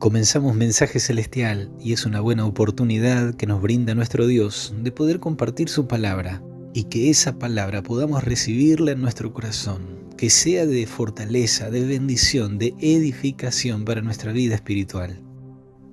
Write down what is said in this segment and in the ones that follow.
Comenzamos Mensaje Celestial y es una buena oportunidad que nos brinda nuestro Dios de poder compartir su palabra y que esa palabra podamos recibirla en nuestro corazón, que sea de fortaleza, de bendición, de edificación para nuestra vida espiritual.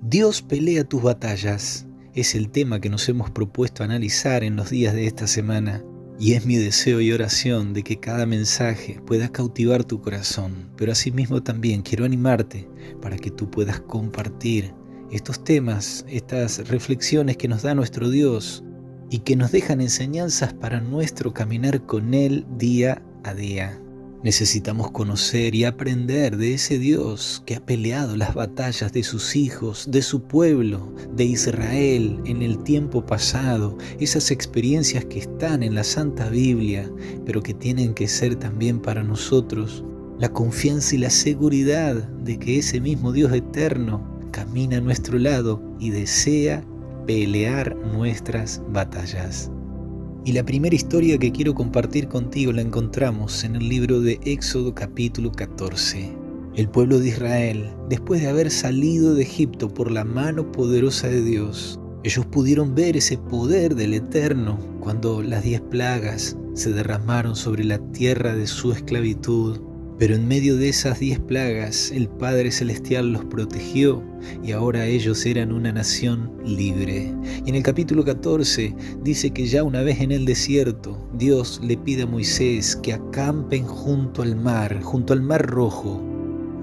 Dios pelea tus batallas, es el tema que nos hemos propuesto analizar en los días de esta semana. Y es mi deseo y oración de que cada mensaje pueda cautivar tu corazón, pero asimismo también quiero animarte para que tú puedas compartir estos temas, estas reflexiones que nos da nuestro Dios y que nos dejan enseñanzas para nuestro caminar con Él día a día. Necesitamos conocer y aprender de ese Dios que ha peleado las batallas de sus hijos, de su pueblo, de Israel en el tiempo pasado, esas experiencias que están en la Santa Biblia, pero que tienen que ser también para nosotros la confianza y la seguridad de que ese mismo Dios eterno camina a nuestro lado y desea pelear nuestras batallas. Y la primera historia que quiero compartir contigo la encontramos en el libro de Éxodo capítulo 14. El pueblo de Israel, después de haber salido de Egipto por la mano poderosa de Dios, ellos pudieron ver ese poder del Eterno cuando las 10 plagas se derramaron sobre la tierra de su esclavitud. Pero en medio de esas 10 plagas, el Padre Celestial los protegió y ahora ellos eran una nación libre. Y en el capítulo 14 dice que ya una vez en el desierto, Dios le pide a Moisés que acampen junto al Mar Rojo.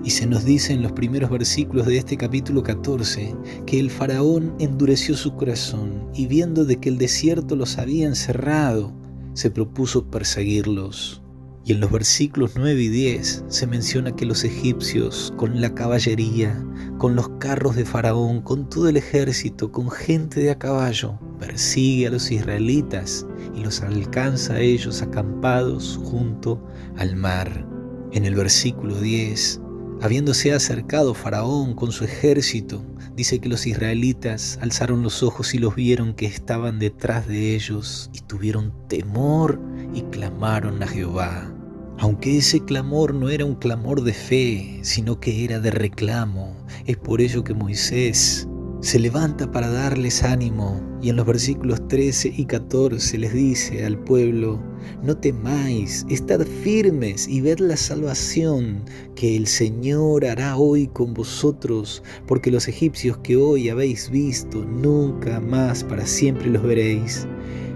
Y se nos dice en los primeros versículos de este capítulo 14 que el faraón endureció su corazón y viendo de que el desierto los había encerrado, se propuso perseguirlos. Y en los versículos 9 y 10 se menciona que los egipcios, con la caballería, con los carros de Faraón, con todo el ejército, con gente de a caballo, persigue a los israelitas y los alcanza a ellos acampados junto al mar. En el versículo 10, habiéndose acercado Faraón con su ejército, dice que los israelitas alzaron los ojos y los vieron que estaban detrás de ellos y tuvieron temor y clamaron a Jehová. Aunque ese clamor no era un clamor de fe, sino que era de reclamo, es por ello que Moisés se levanta para darles ánimo y en los versículos 13 y 14 les dice al pueblo: no temáis, estad firmes y ved la salvación que el Señor hará hoy con vosotros, porque los egipcios que hoy habéis visto, nunca más para siempre los veréis.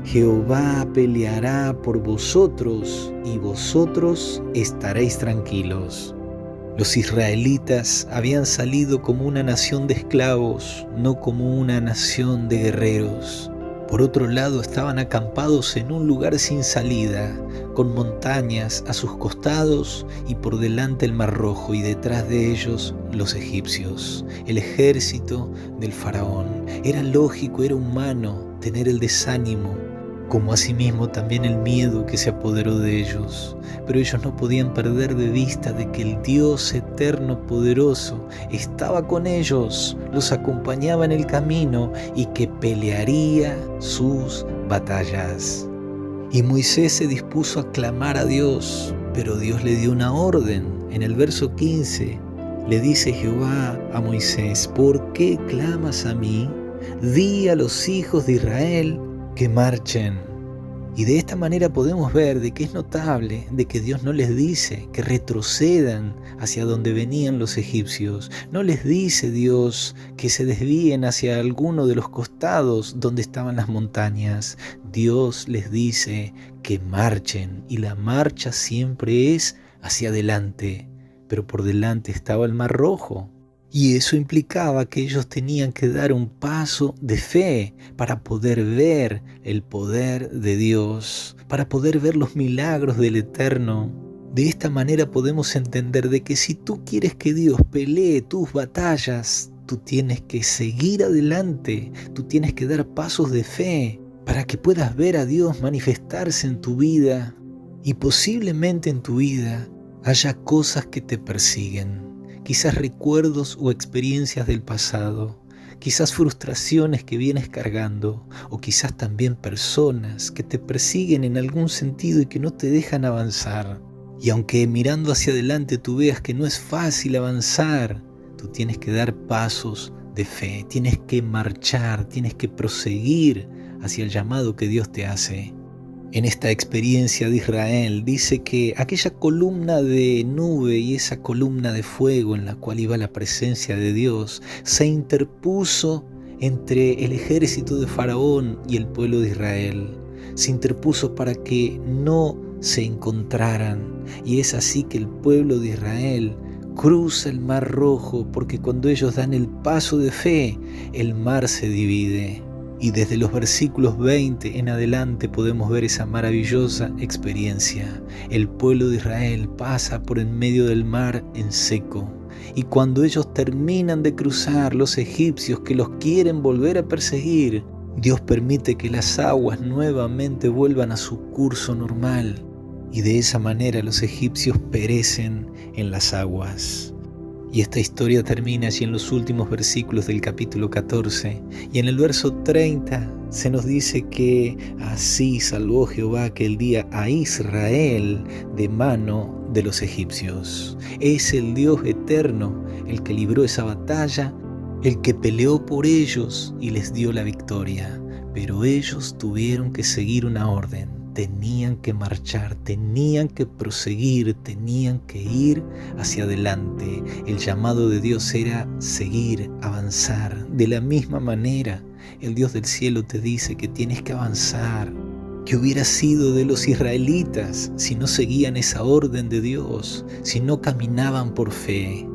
Jehová peleará por vosotros y vosotros estaréis tranquilos. Los israelitas habían salido como una nación de esclavos, no como una nación de guerreros. Por otro lado, estaban acampados en un lugar sin salida, con montañas a sus costados y por delante el Mar Rojo y detrás de ellos los egipcios, el ejército del faraón. Era lógico, era humano tener el desánimo, como asimismo también el miedo que se apoderó de ellos. Pero ellos no podían perder de vista de que el Dios eterno poderoso estaba con ellos, los acompañaba en el camino y que pelearía sus batallas. Y Moisés se dispuso a clamar a Dios, pero Dios le dio una orden. En el verso 15 le dice Jehová a Moisés: ¿por qué clamas a mí? Di a los hijos de Israel que marchen. Y de esta manera podemos ver de que es notable de que Dios no les dice que retrocedan hacia donde venían los egipcios. No les dice Dios que se desvíen hacia alguno de los costados donde estaban las montañas. Dios les dice que marchen, y la marcha siempre es hacia adelante. Pero por delante estaba el Mar Rojo. Y eso implicaba que ellos tenían que dar un paso de fe para poder ver el poder de Dios, para poder ver los milagros del Eterno. De esta manera podemos entender de que si tú quieres que Dios pelee tus batallas, tú tienes que seguir adelante, tú tienes que dar pasos de fe para que puedas ver a Dios manifestarse en tu vida. Y posiblemente en tu vida haya cosas que te persiguen. Quizás recuerdos o experiencias del pasado, quizás frustraciones que vienes cargando, o quizás también personas que te persiguen en algún sentido y que no te dejan avanzar. Y aunque mirando hacia adelante tú veas que no es fácil avanzar, tú tienes que dar pasos de fe, tienes que marchar, tienes que proseguir hacia el llamado que Dios te hace. En esta experiencia de Israel dice que aquella columna de nube y esa columna de fuego en la cual iba la presencia de Dios se interpuso entre el ejército de Faraón y el pueblo de Israel. Se interpuso para que no se encontraran, y es así que el pueblo de Israel cruza el Mar Rojo, porque cuando ellos dan el paso de fe, el mar se divide. Y desde los versículos 20 en adelante podemos ver esa maravillosa experiencia. El pueblo de Israel pasa por en medio del mar en seco. Y cuando ellos terminan de cruzar, los egipcios que los quieren volver a perseguir, Dios permite que las aguas nuevamente vuelvan a su curso normal. Y de esa manera los egipcios perecen en las aguas. Y esta historia termina allí en los últimos versículos del capítulo 14. Y en el verso 30 se nos dice que así salvó Jehová aquel día a Israel de mano de los egipcios. Es el Dios eterno el que libró esa batalla, el que peleó por ellos y les dio la victoria. Pero ellos tuvieron que seguir una orden. Tenían que marchar, tenían que proseguir, tenían que ir hacia adelante. El llamado de Dios era seguir, avanzar. De la misma manera, el Dios del cielo te dice que tienes que avanzar. ¿Qué hubiera sido de los israelitas si no seguían esa orden de Dios, si no caminaban por fe?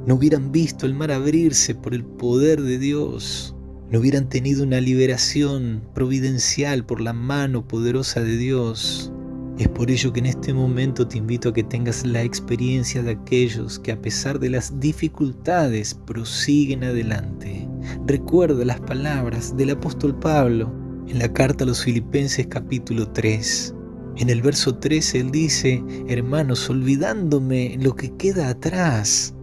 No hubieran visto el mar abrirse por el poder de Dios. No hubieran tenido una liberación providencial por la mano poderosa de Dios. Es por ello que en este momento te invito a que tengas la experiencia de aquellos que a pesar de las dificultades prosiguen adelante. Recuerda las palabras del apóstol Pablo en la carta a los Filipenses capítulo 3. En el verso 13 él dice: hermanos, olvidándome lo que queda atrás.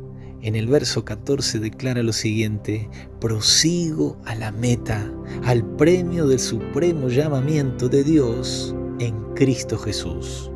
En el verso 14 declara lo siguiente: prosigo a la meta, al premio del supremo llamamiento de Dios en Cristo Jesús.